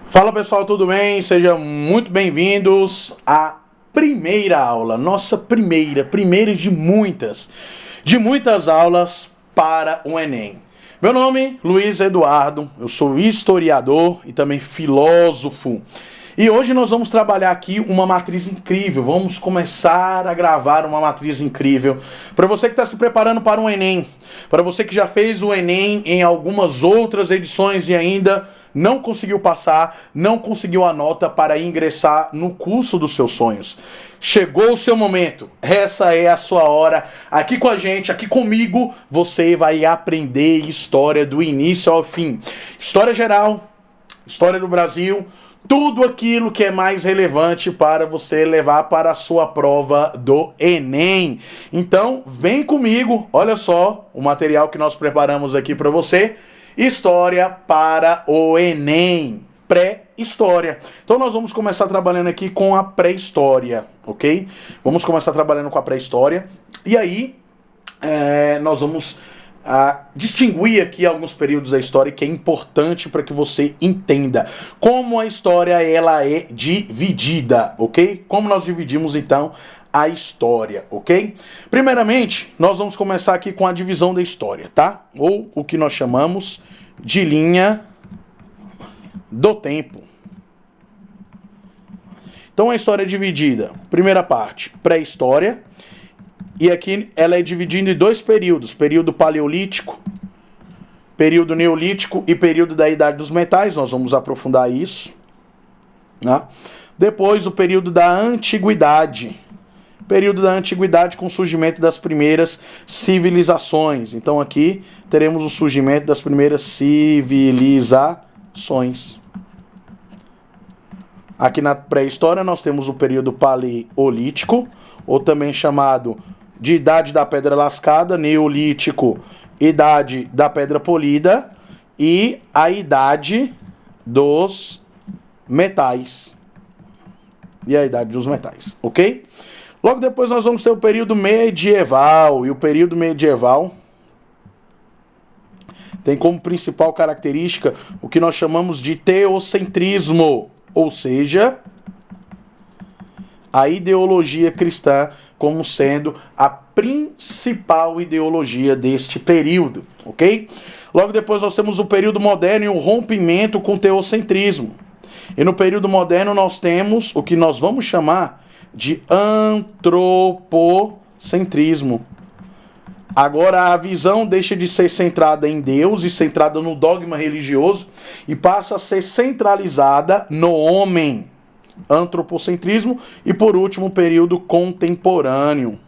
Fala pessoal, tudo bem? Sejam muito bem-vindos à primeira aula, nossa primeira de muitas aulas para o Enem. Meu nome é Luiz Eduardo, eu sou historiador e também filósofo. E hoje nós vamos trabalhar aqui uma matriz incrível, vamos começar a gravar uma matriz incrível para você que está se preparando para o Enem, para você que já fez o Enem em algumas outras edições e ainda não conseguiu passar, não conseguiu a nota para ingressar no curso dos seus sonhos. Chegou o seu momento, essa é a sua hora. Aqui com a gente, aqui comigo, você vai aprender história do início ao fim. História geral, história do Brasil, tudo aquilo que é mais relevante para você levar para a sua prova do Enem. Então, vem comigo, olha só o material que nós preparamos aqui para você. História para o Enem, pré-história. Então nós vamos começar trabalhando aqui com a pré-história, ok? Vamos começar trabalhando com a pré-história. E aí, nós vamos distinguir aqui alguns períodos da história que é importante para que você entenda como a história ela é dividida, ok? Como nós dividimos então a história, ok? Primeiramente, nós vamos começar aqui com a divisão da história, tá? Ou o que nós chamamos de linha do tempo. Então a história é dividida, primeira parte, pré-história. E aqui ela é dividida em dois períodos, período paleolítico, período neolítico e período da Idade dos Metais, nós vamos aprofundar isso, né? Depois o período da Antiguidade, com o surgimento das primeiras civilizações. Então aqui teremos o surgimento das primeiras civilizações. Aqui na pré-história nós temos o período paleolítico, ou também chamado de Idade da Pedra Lascada, Neolítico, Idade da Pedra Polida e a Idade dos Metais. Ok? Logo depois nós vamos ter o período medieval, e o período medieval tem como principal característica o que nós chamamos de teocentrismo, ou seja, a ideologia cristã como sendo a principal ideologia deste período, ok? Logo depois nós temos o período moderno e o rompimento com o teocentrismo. E no período moderno nós temos o que nós vamos chamar de antropocentrismo. Agora a visão deixa de ser centrada em Deus e centrada no dogma religioso e passa a ser centralizada no homem. Antropocentrismo. E por último, período contemporâneo.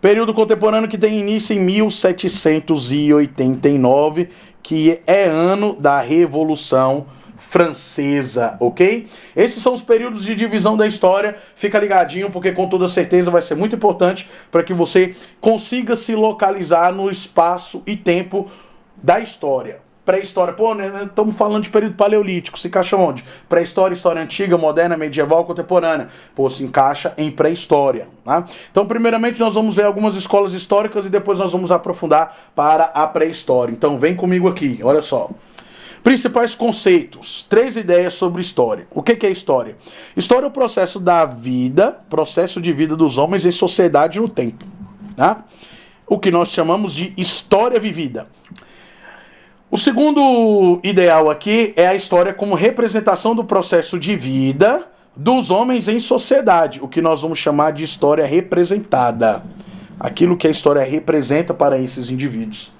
Período contemporâneo que tem início em 1789, que é ano da Revolução Francesa, ok? Esses são os períodos de divisão da história. Fica ligadinho, porque com toda certeza vai ser muito importante para que você consiga se localizar no espaço e tempo da história. Pré-história, estamos falando de período paleolítico, se encaixa onde? Pré-história, história antiga, moderna, medieval, contemporânea. Se encaixa em pré-história, tá? Então, primeiramente, nós vamos ver algumas escolas históricas e depois nós vamos aprofundar para a pré-história. Então, vem comigo aqui, olha só. Principais conceitos, 3 ideias sobre história. O que é história? História é o processo da vida, processo de vida dos homens em sociedade no tempo, tá? O que nós chamamos de história vivida. O segundo ideal aqui é a história como representação do processo de vida dos homens em sociedade, o que nós vamos chamar de história representada. Aquilo que a história representa para esses indivíduos.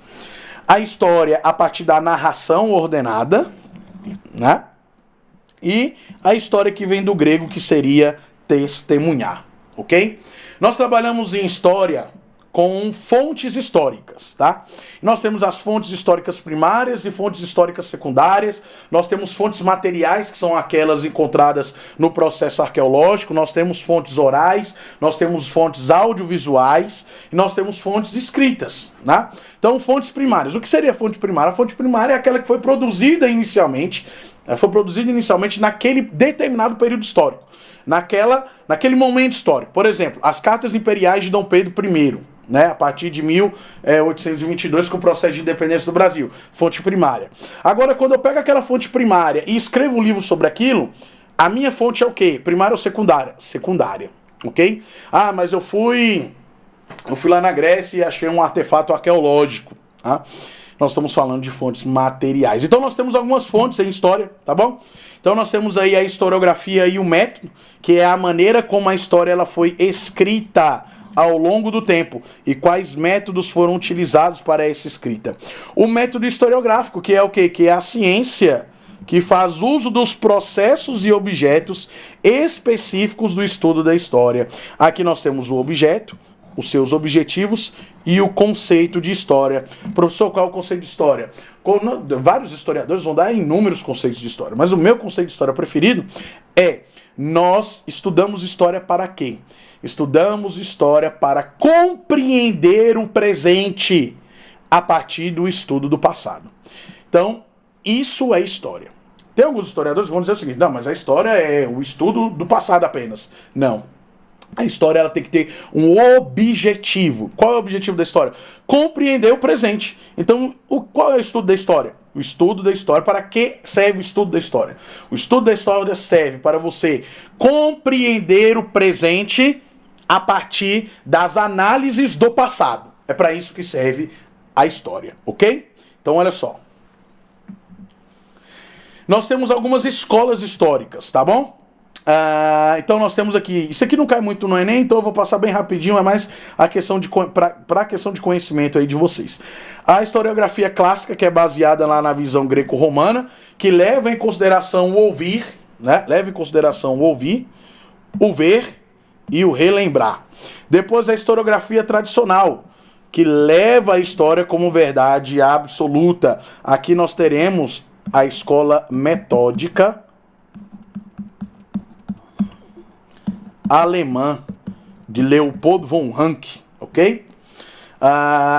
A história a partir da narração ordenada, né? E a história que vem do grego, que seria testemunhar, ok? Nós trabalhamos em história com fontes históricas, tá? Nós temos as fontes históricas primárias e fontes históricas secundárias. Nós temos fontes materiais, que são aquelas encontradas no processo arqueológico. Nós temos fontes orais, nós temos fontes audiovisuais e nós temos fontes escritas, né? Então, fontes primárias. O que seria fonte primária? A fonte primária é aquela que foi produzida inicialmente Foi produzido inicialmente naquele determinado período histórico, naquele momento histórico. Por exemplo, as cartas imperiais de Dom Pedro I, né, a partir de 1822, com o processo de independência do Brasil, fonte primária. Agora, quando eu pego aquela fonte primária e escrevo um livro sobre aquilo, a minha fonte é o quê? Primária ou secundária? Secundária, ok? Ah, mas eu fui lá na Grécia e achei um artefato arqueológico, tá? Nós estamos falando de fontes materiais. Então nós temos algumas fontes em história, tá bom? Então nós temos aí a historiografia e o método, que é a maneira como a história ela foi escrita ao longo do tempo e quais métodos foram utilizados para essa escrita. O método historiográfico, que é o quê? Que é a ciência que faz uso dos processos e objetos específicos do estudo da história. Aqui nós temos o objeto, os seus objetivos e o conceito de história. Professor, qual é o conceito de história? Vários historiadores vão dar inúmeros conceitos de história, mas o meu conceito de história preferido é: nós estudamos história para quê? Estudamos história para compreender o presente a partir do estudo do passado. Então, isso é história. Tem alguns historiadores que vão dizer o seguinte: não, mas a história é o estudo do passado apenas. Não. A história ela tem que ter um objetivo. Qual é o objetivo da história? Compreender o presente. Então, qual é o estudo da história? O estudo da história, para que serve o estudo da história? O estudo da história serve para você compreender o presente a partir das análises do passado. É para isso que serve a história, ok? Então, olha só. Nós temos algumas escolas históricas, tá bom? Então nós temos aqui, isso aqui não cai muito no Enem, então eu vou passar bem rapidinho, é mais a questão para a questão de conhecimento aí de vocês. A historiografia clássica, que é baseada lá na visão greco-romana, que leva em consideração o ouvir, né? Leva em consideração o ouvir, o ver e o relembrar. Depois a historiografia tradicional, que leva a história como verdade absoluta. Aqui nós teremos a escola metódica alemã de Leopold von Ranke, ok?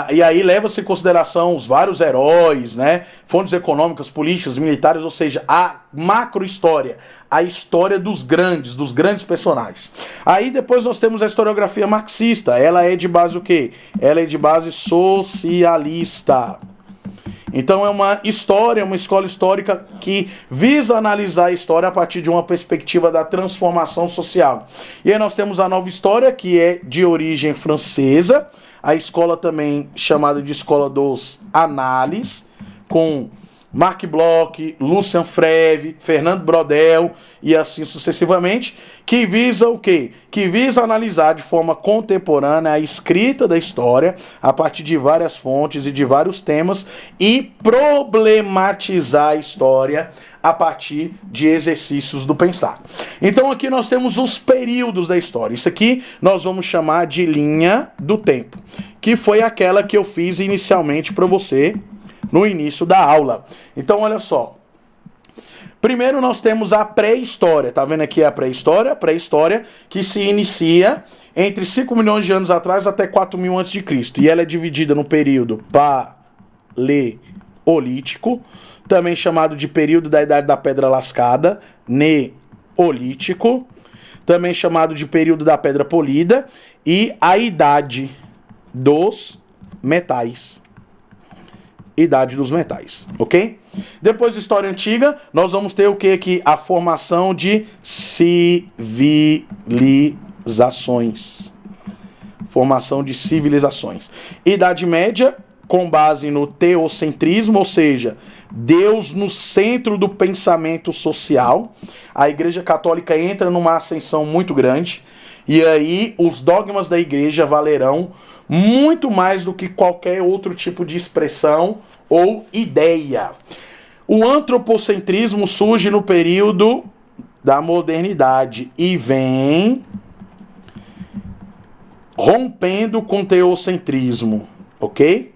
E aí leva-se em consideração os vários heróis, né? Fontes econômicas, políticas, militares, ou seja, a macro-história, a história dos grandes personagens. Aí depois nós temos a historiografia marxista. Ela é de base o quê? Ela é de base socialista. Então é uma escola histórica que visa analisar a história a partir de uma perspectiva da transformação social. E aí nós temos a nova história, que é de origem francesa, a escola também chamada de escola dos análises, com Marc Bloch, Lucien Febvre, Fernando Brodel e assim sucessivamente, que visa o quê? Que visa analisar de forma contemporânea a escrita da história a partir de várias fontes e de vários temas e problematizar a história a partir de exercícios do pensar. Então aqui nós temos os períodos da história. Isso aqui nós vamos chamar de linha do tempo, que foi aquela que eu fiz inicialmente para você no início da aula. Então, olha só. Primeiro nós temos a pré-história. Tá vendo aqui a pré-história? Pré-história que se inicia entre 5 milhões de anos atrás até 4.000 a.C. E ela é dividida no período paleolítico, também chamado de período da Idade da Pedra Lascada, neolítico, também chamado de período da Pedra Polida, e a Idade dos Metais. Idade dos metais, ok? Depois da história antiga, nós vamos ter o que aqui? A formação de civilizações. Formação de civilizações. Idade Média, com base no teocentrismo, ou seja, Deus no centro do pensamento social. A Igreja Católica entra numa ascensão muito grande, e aí os dogmas da Igreja valerão muito mais do que qualquer outro tipo de expressão ou ideia. O antropocentrismo surge no período da modernidade e vem rompendo com o teocentrismo, ok?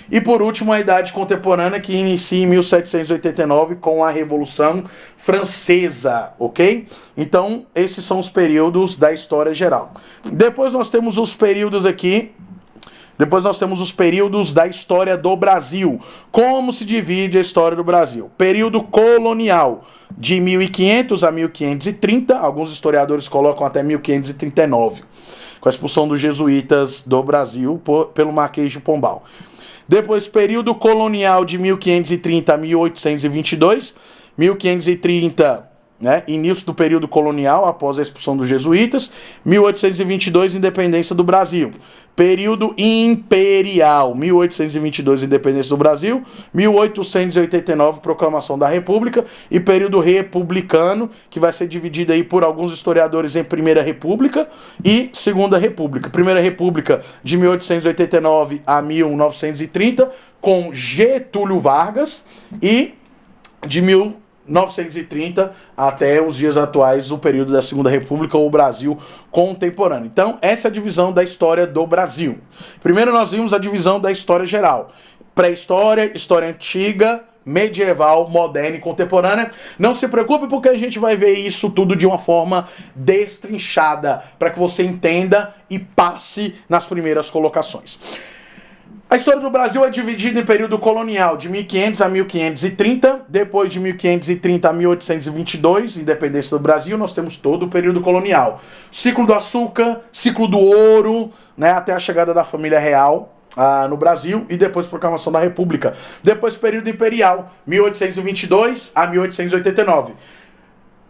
E por último, a Idade Contemporânea, que inicia em 1789 com a Revolução Francesa, ok? Então, esses são os períodos da história geral. Depois nós temos os períodos aqui Depois nós temos os períodos da história do Brasil. Como se divide a história do Brasil? Período colonial, de 1500 a 1530, alguns historiadores colocam até 1539, com a expulsão dos jesuítas do Brasil pelo Marquês de Pombal. Depois, período colonial de 1530 a 1822, 1530... início do período colonial, após a expulsão dos jesuítas, 1822, independência do Brasil. Período imperial, 1822, independência do Brasil, 1889, proclamação da República, e período republicano, que vai ser dividido aí por alguns historiadores em Primeira República e Segunda República. Primeira República, de 1889 a 1930, com Getúlio Vargas, e de 1930 até os dias atuais, o período da Segunda República, ou Brasil contemporâneo. Então, essa é a divisão da história do Brasil. Primeiro nós vimos a divisão da história geral. Pré-história, história antiga, medieval, moderna e contemporânea. Não se preocupe, porque a gente vai ver isso tudo de uma forma destrinchada, para que você entenda e passe nas primeiras colocações. A história do Brasil é dividida em período colonial, de 1500 a 1530, depois de 1530 a 1822, independência do Brasil, nós temos todo o período colonial. Ciclo do açúcar, ciclo do ouro, até a chegada da família real no Brasil, e depois proclamação da República. Depois período imperial, 1822 a 1889.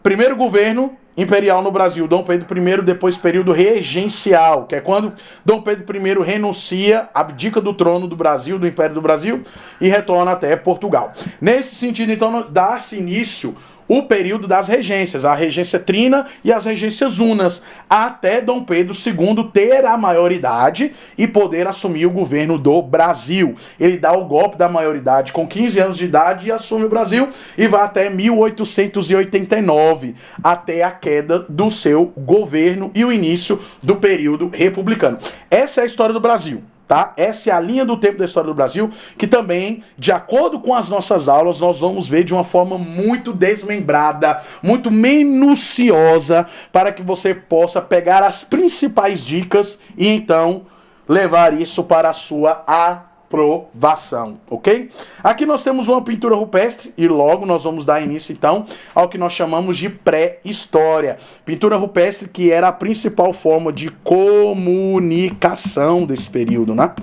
Primeiro governo imperial no Brasil, Dom Pedro I, depois período regencial, que é quando Dom Pedro I renuncia, abdica do trono do Brasil, do Império do Brasil, e retorna até Portugal. Nesse sentido, então, dá-se início o período das regências, a regência trina e as regências unas, até Dom Pedro II ter a maioridade e poder assumir o governo do Brasil. Ele dá o golpe da maioridade com 15 anos de idade e assume o Brasil, e vai até 1889, até a queda do seu governo e o início do período republicano. Essa é a história do Brasil. Tá? Essa é a linha do tempo da história do Brasil, que também, de acordo com as nossas aulas, nós vamos ver de uma forma muito desmembrada, muito minuciosa, para que você possa pegar as principais dicas e então levar isso para a sua aprovação, ok? Aqui nós temos uma pintura rupestre e logo nós vamos dar início então ao que nós chamamos de pré-história. Pintura rupestre, que era a principal forma de comunicação desse período, né?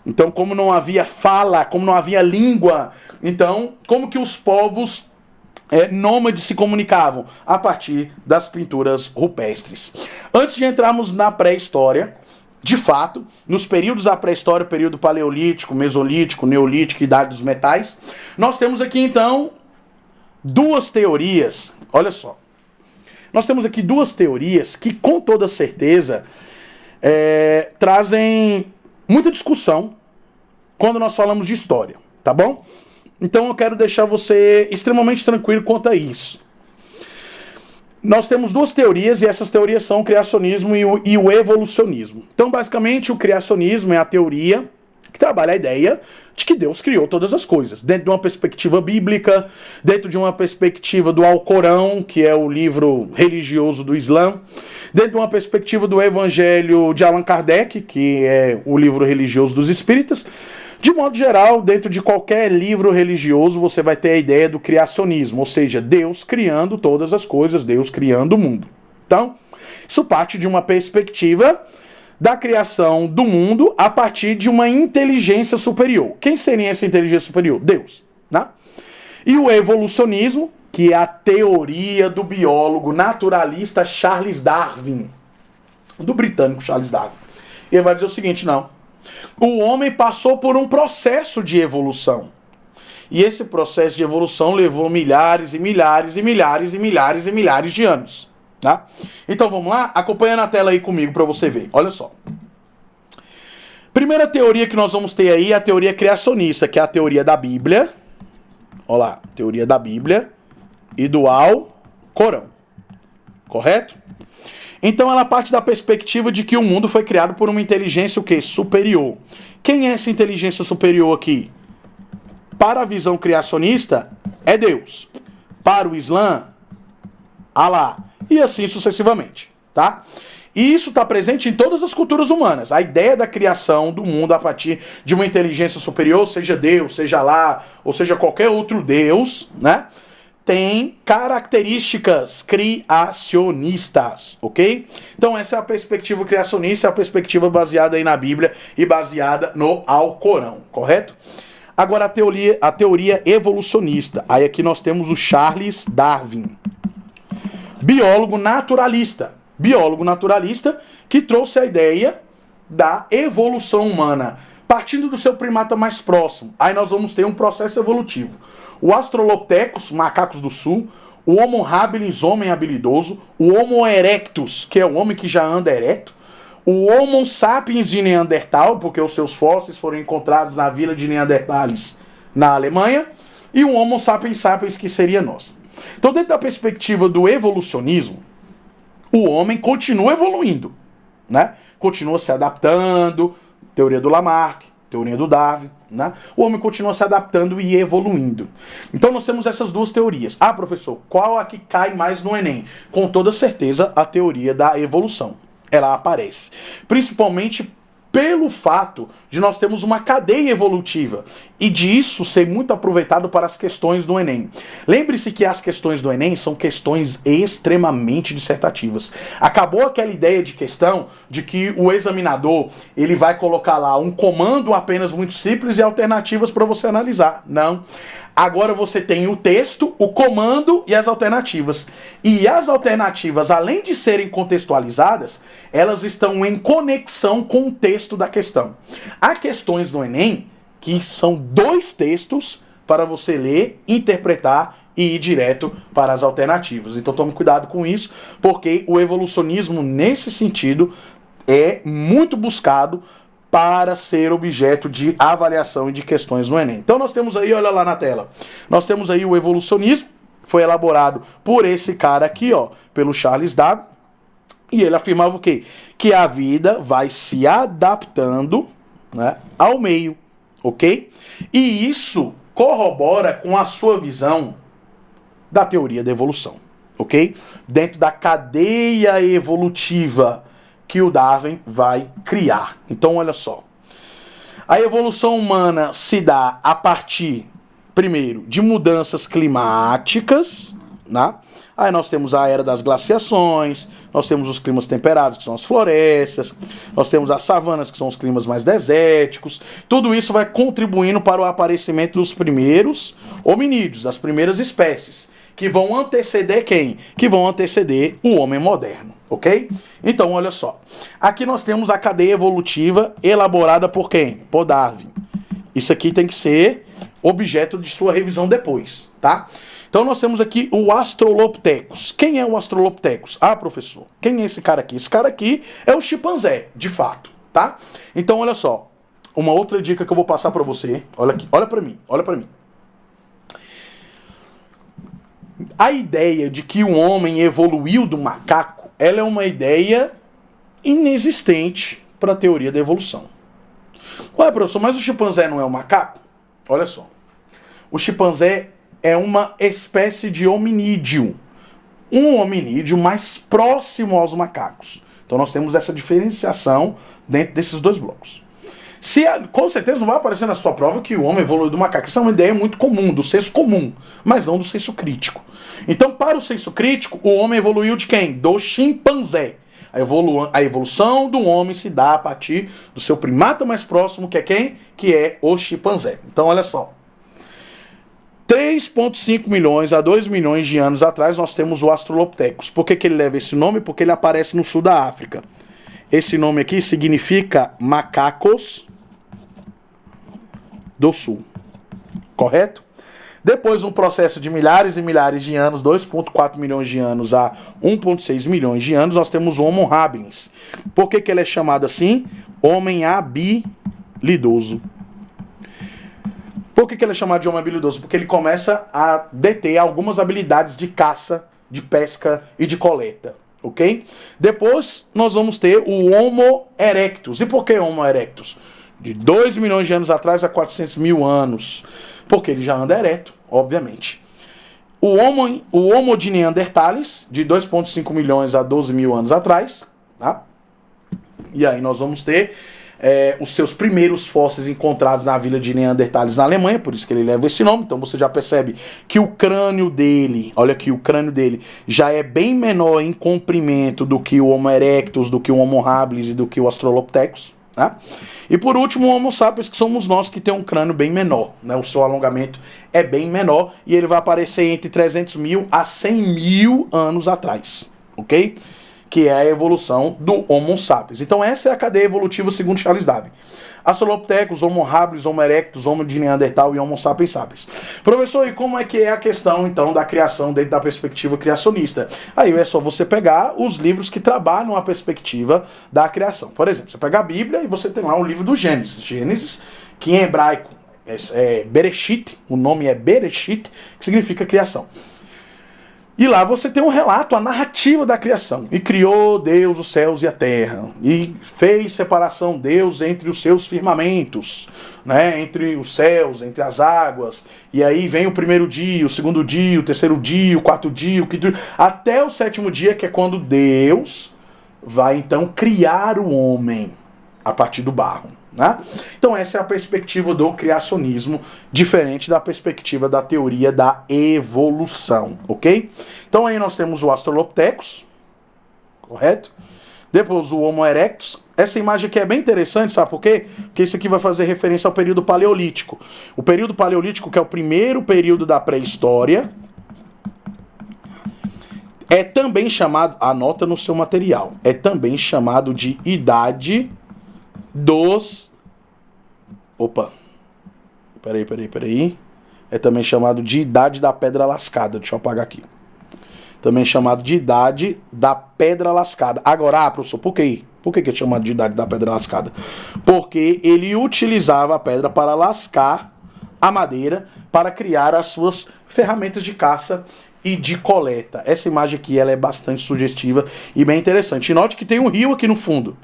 Então, como não havia fala, como não havia língua, então como que os povos nômades se comunicavam? A partir das pinturas rupestres. Antes de entrarmos na pré-história, de fato, nos períodos da pré-história, período paleolítico, mesolítico, neolítico, idade dos metais, nós temos aqui então duas teorias. Olha só. Nós temos aqui duas teorias que, com toda certeza, trazem muita discussão quando nós falamos de história, tá bom? Então eu quero deixar você extremamente tranquilo quanto a isso. Nós temos duas teorias, e essas teorias são o criacionismo e o evolucionismo. Então, basicamente, o criacionismo é a teoria que trabalha a ideia de que Deus criou todas as coisas, dentro de uma perspectiva bíblica, dentro de uma perspectiva do Alcorão, que é o livro religioso do Islã, dentro de uma perspectiva do Evangelho de Allan Kardec, que é o livro religioso dos espíritas. De modo geral, dentro de qualquer livro religioso, você vai ter a ideia do criacionismo, ou seja, Deus criando todas as coisas, Deus criando o mundo. Então, isso parte de uma perspectiva da criação do mundo a partir de uma inteligência superior. Quem seria essa inteligência superior? Deus, né? E o evolucionismo, que é a teoria do biólogo naturalista Charles Darwin, do britânico Charles Darwin. Ele vai dizer o seguinte: não. O homem passou por um processo de evolução. E esse processo de evolução levou milhares e milhares e milhares e milhares e milhares de anos. Tá? Então vamos lá? Acompanha na tela aí comigo para você ver. Olha só. Primeira teoria que nós vamos ter aí é a teoria criacionista, que é a teoria da Bíblia. Olha lá, teoria da Bíblia e do Alcorão. Correto? Então ela parte da perspectiva de que o mundo foi criado por uma inteligência o quê? Superior. Quem é essa inteligência superior aqui? Para a visão criacionista, é Deus. Para o Islã, Alá. E assim sucessivamente, tá? E isso está presente em todas as culturas humanas. A ideia da criação do mundo a partir de uma inteligência superior, seja Deus, seja Alá, ou seja qualquer outro Deus, né? Tem características criacionistas, ok? Então essa é a perspectiva criacionista, é a perspectiva baseada aí na Bíblia e baseada no Alcorão, correto? Agora a teoria evolucionista. Aí aqui nós temos o Charles Darwin, biólogo naturalista que trouxe a ideia da evolução humana, partindo do seu primata mais próximo. Aí nós vamos ter um processo evolutivo. O Australopithecus, macacos do sul, o Homo habilis, homem habilidoso, o Homo erectus, que é o homem que já anda ereto, o Homo sapiens de Neandertal, porque os seus fósseis foram encontrados na vila de Neandertales, na Alemanha, e o Homo sapiens sapiens, que seria nós. Então, dentro da perspectiva do evolucionismo, o homem continua evoluindo, né? Continua se adaptando, teoria do Lamarck, teoria do Darwin, né? O homem continua se adaptando e evoluindo. Então nós temos essas duas teorias. Ah, professor, qual a que cai mais no Enem? Com toda certeza a teoria da evolução. Ela aparece. Principalmente pelo fato de nós termos uma cadeia evolutiva e disso ser muito aproveitado para as questões do Enem. Lembre-se que as questões do Enem são questões extremamente dissertativas. Acabou aquela ideia de questão de que o examinador ele vai colocar lá um comando apenas muito simples e alternativas para você analisar. Não. Agora você tem o texto, o comando e as alternativas. E as alternativas, além de serem contextualizadas, elas estão em conexão com o texto da questão. Há questões no Enem que são 2 textos para você ler, interpretar e ir direto para as alternativas. Então tome cuidado com isso, porque o evolucionismo, nesse sentido, é muito buscado para ser objeto de avaliação e de questões no Enem. Então nós temos aí, olha lá na tela, nós temos aí o evolucionismo, foi elaborado por esse cara aqui, ó, pelo Charles Darwin, e ele afirmava o quê? Que a vida vai se adaptando, né, ao meio, ok? E isso corrobora com a sua visão da teoria da evolução, ok? Dentro da cadeia evolutiva que o Darwin vai criar. Então, olha só. A evolução humana se dá a partir, primeiro, de mudanças climáticas, né? Aí nós temos a era das glaciações, nós temos os climas temperados, que são as florestas, nós temos as savanas, que são os climas mais desérticos. Tudo isso vai contribuindo para o aparecimento dos primeiros hominídeos, das primeiras espécies, que vão anteceder quem? Que vão anteceder o homem moderno, ok? Então, olha só. Aqui nós temos a cadeia evolutiva elaborada por quem? Por Darwin. Isso aqui tem que ser objeto de sua revisão depois, tá? Então nós temos aqui o Australopithecus. Quem é o Australopithecus? Ah, professor, quem é esse cara aqui? Esse cara aqui é o chimpanzé, de fato, tá? Então, olha só. Uma outra dica que eu vou passar para você. Olha aqui, olha para mim, olha para mim. A ideia de que o homem evoluiu do macaco, ela é uma ideia inexistente para a teoria da evolução. Ué, professor, mas o chimpanzé não é um macaco? Olha só. O chimpanzé é uma espécie de hominídeo. Um hominídeo mais próximo aos macacos. Então nós temos essa diferenciação dentro desses 2 blocos. Com certeza não vai aparecer na sua prova que o homem evoluiu do macaco. Isso é uma ideia muito comum, do senso comum, mas não do senso crítico. Então, para o senso crítico, o homem evoluiu de quem? Do chimpanzé. A evolução do homem se dá a partir do seu primata mais próximo, que é quem? Que é o chimpanzé. Então, olha só. 3,5 milhões a 2 milhões de anos atrás, nós temos o Australopithecus. Por que ele leva esse nome? Porque ele aparece no sul da África. Esse nome aqui significa macacos do sul. Correto? Depois, um processo de milhares e milhares de anos, 2,4 milhões de anos a 1,6 milhões de anos, nós temos o Homo habilis. Por que ele é chamado assim? Homem habilidoso. Por que ele é chamado de homem habilidoso? Porque ele começa a deter algumas habilidades de caça, de pesca e de coleta. Ok? Depois nós vamos ter o Homo erectus. E por que Homo erectus? De 2 milhões de anos atrás a 400 mil anos. Porque ele já anda ereto, obviamente. O Homo de Neandertales, de 2,5 milhões a 12 mil anos atrás. tá? E aí nós vamos ter os seus primeiros fósseis encontrados na vila de Neandertales na Alemanha, por isso que ele leva esse nome. Então você já percebe que o crânio dele, olha aqui, o crânio dele já é bem menor em comprimento do que o Homo erectus, do que o Homo habilis e do que o Australopithecus. Tá? E por último, o Homo sapiens, que somos nós, que tem um crânio bem menor, né? O seu alongamento é bem menor e ele vai aparecer entre 300 mil a 100 mil anos atrás, ok? Que é a evolução do Homo sapiens. Então essa é a cadeia evolutiva segundo Charles Darwin. Australopithecus, Homo habilis, Homo erectus, Homo de Neandertal e Homo sapiens sapiens. Professor, e como é que é a questão, então, da criação dentro da perspectiva criacionista? Aí é só você pegar os livros que trabalham a perspectiva da criação. Por exemplo, você pega a Bíblia e você tem lá o livro do Gênesis. Gênesis, que em hebraico é Bereshit, o nome é Bereshit, que significa criação. E lá você tem um relato, a narrativa da criação. E criou Deus os céus e a terra. E fez separação Deus entre os seus firmamentos, né? Entre os céus, entre as águas. E aí vem o primeiro dia, o segundo dia, o terceiro dia, o quarto dia, o quinto dia, até o sétimo dia, que é quando Deus vai então criar o homem a partir do barro. Né? Então essa é a perspectiva do criacionismo, diferente da perspectiva da teoria da evolução, ok? Então aí nós temos o Australopithecus, correto? Depois o Homo erectus. Essa imagem aqui é bem interessante, sabe por quê? Porque isso aqui vai fazer referência ao período paleolítico. O período paleolítico, que é o primeiro período da pré-história, é também chamado, anota no seu material, é também chamado de idade dos... Opa. Peraí. É também chamado de idade da pedra lascada. Deixa eu apagar aqui. Também chamado de idade da pedra lascada. Agora, professor, por quê? Por que é chamado de idade da pedra lascada? Porque ele utilizava a pedra para lascar a madeira para criar as suas ferramentas de caça e de coleta. Essa imagem aqui ela é bastante sugestiva e bem interessante. E note que tem um rio aqui no fundo.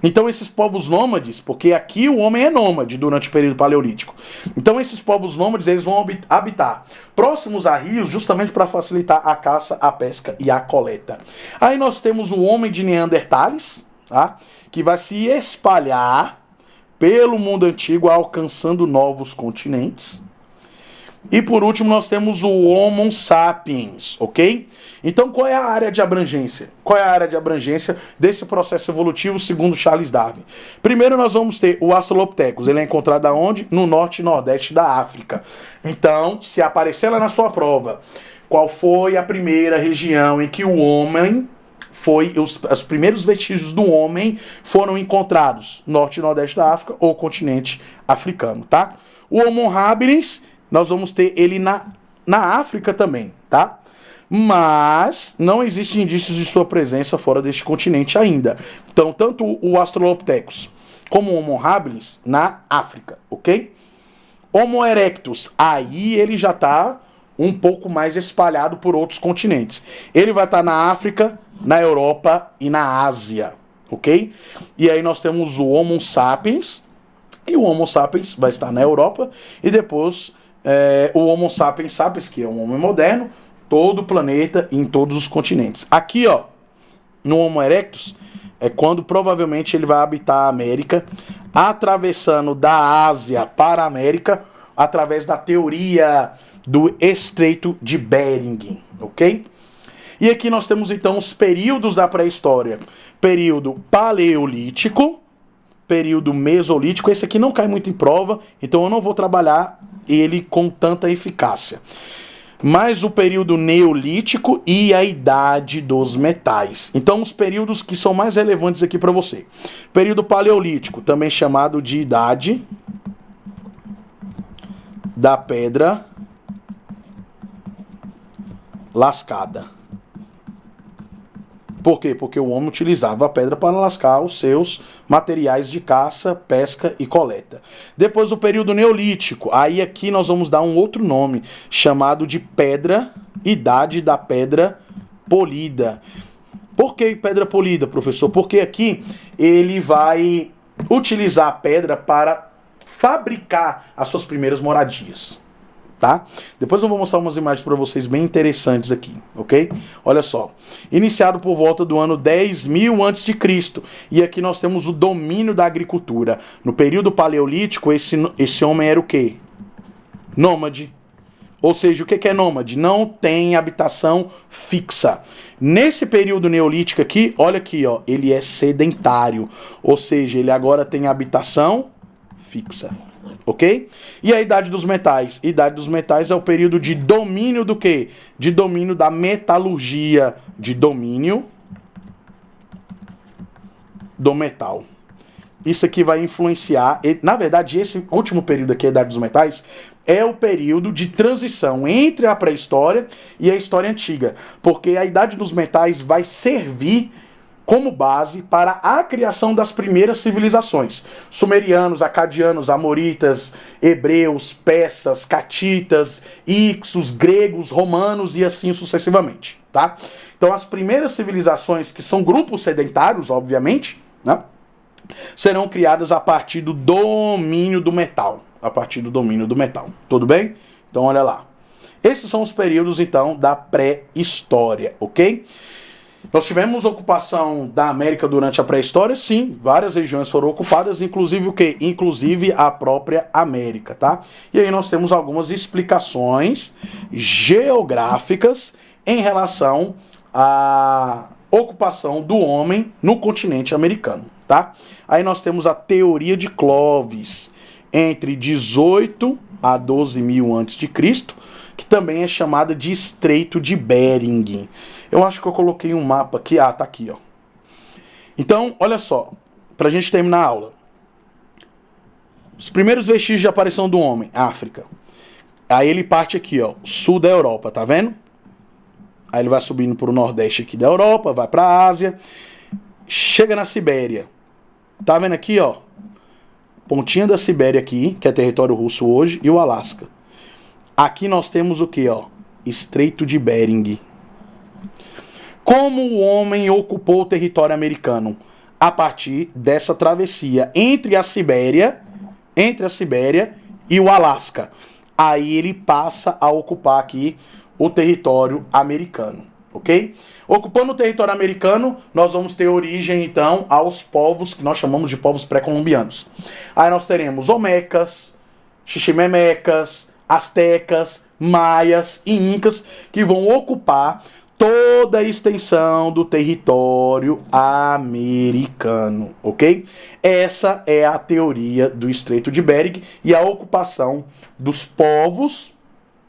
Então esses povos nômades, porque aqui o homem é nômade durante o período paleolítico. Então esses povos nômades eles vão habitar próximos a rios justamente para facilitar a caça, a pesca e a coleta. Aí nós temos o homem de Neandertales, tá? Que vai se espalhar pelo mundo antigo alcançando novos continentes. E por último nós temos o Homo sapiens, ok? Então qual é a área de abrangência? Qual é a área de abrangência desse processo evolutivo segundo Charles Darwin? Primeiro nós vamos ter o Australopithecus. Ele é encontrado aonde? No norte e nordeste da África. Então, se aparecer lá na sua prova, qual foi a primeira região em que o homem foi, os primeiros vestígios do homem foram encontrados? Norte e nordeste da África ou continente africano, tá? O Homo habilis, nós vamos ter ele na África também, tá? Mas não existem indícios de sua presença fora deste continente ainda. Então, tanto o Australopithecus como o Homo habilis na África, ok? Homo erectus, aí ele já está um pouco mais espalhado por outros continentes. Ele vai estar na África, na Europa e na Ásia, ok? E aí nós temos o Homo sapiens, e o Homo sapiens vai estar na Europa, e depois o Homo sapiens sapiens, que é um homem moderno, todo o planeta, em todos os continentes. Aqui, ó, no Homo erectus, é quando provavelmente ele vai habitar a América, atravessando da Ásia para a América, através da teoria do Estreito de Bering, ok? E aqui nós temos então os períodos da pré-história. Período paleolítico, período mesolítico. Esse aqui não cai muito em prova, então eu não vou trabalhar ele com tanta eficácia. Mas o período neolítico e a idade dos metais. Então os períodos que são mais relevantes aqui para você. Período paleolítico, também chamado de idade da pedra lascada. Por quê? Porque o homem utilizava a pedra para lascar os seus materiais de caça, pesca e coleta. Depois o período neolítico. Aí aqui nós vamos dar um outro nome, chamado de idade da pedra polida. Por que pedra polida, professor? Porque aqui ele vai utilizar a pedra para fabricar as suas primeiras moradias. tá? Depois eu vou mostrar umas imagens para vocês bem interessantes aqui, ok? Olha só, iniciado por volta do ano 10.000 a.C., e aqui nós temos o domínio da agricultura. No período paleolítico, esse homem era o quê? Nômade. Ou seja, o que é nômade? Não tem habitação fixa. Nesse período neolítico aqui, olha aqui, ó, ele é sedentário. Ou seja, ele agora tem habitação fixa. Ok? E a Idade dos Metais? Idade dos Metais é o período de domínio do quê? De domínio da metalurgia. De domínio do metal. Isso aqui vai influenciar... Na verdade, esse último período aqui, a Idade dos Metais, é o período de transição entre a pré-história e a história antiga. Porque a Idade dos Metais vai servir como base para a criação das primeiras civilizações. Sumerianos, acadianos, amoritas, hebreus, persas, catitas, ixos, gregos, romanos e assim sucessivamente, tá? Então as primeiras civilizações, que são grupos sedentários, obviamente, né, serão criadas a partir do domínio do metal. A partir do domínio do metal. Tudo bem? Então olha lá. Esses são os períodos, então, da pré-história, ok? Nós tivemos ocupação da América durante a pré-história, sim, várias regiões foram ocupadas, inclusive o quê? Inclusive a própria América, tá? E aí nós temos algumas explicações geográficas em relação à ocupação do homem no continente americano, tá? Aí nós temos a teoria de Clovis, entre 18 a 12.000 a.C., que também é chamada de Estreito de Bering. Eu acho que eu coloquei um mapa aqui. Ah, tá aqui, ó. Então, olha só, pra gente terminar a aula. Os primeiros vestígios de aparição do homem, África. Aí ele parte aqui, ó, sul da Europa, tá vendo? Aí ele vai subindo pro nordeste aqui da Europa, vai pra Ásia, chega na Sibéria. Tá vendo aqui, ó? Pontinha da Sibéria aqui, que é território russo hoje, e o Alasca. Aqui nós temos o que, ó? Estreito de Bering. Como o homem ocupou o território americano? A partir dessa travessia entre a Sibéria e o Alasca. Aí ele passa a ocupar aqui o território americano, ok? Ocupando o território americano, nós vamos ter origem, então, aos povos que nós chamamos de povos pré-colombianos. Aí nós teremos olmecas, xiximemecas, astecas, maias e incas, que vão ocupar toda a extensão do território americano, ok? Essa é a teoria do Estreito de Bering e a ocupação dos povos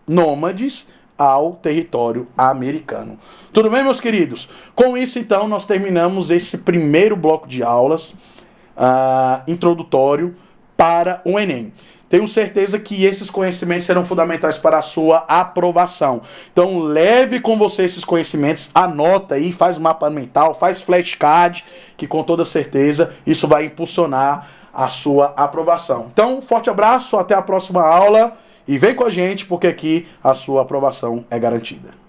nômades ao território americano. Tudo bem, meus queridos? Com isso, então, nós terminamos esse primeiro bloco de aulas introdutório para o Enem. Tenho certeza que esses conhecimentos serão fundamentais para a sua aprovação. Então leve com você esses conhecimentos, anota aí, faz mapa mental, faz flashcard, que com toda certeza isso vai impulsionar a sua aprovação. Então, forte abraço, até a próxima aula e vem com a gente porque aqui a sua aprovação é garantida.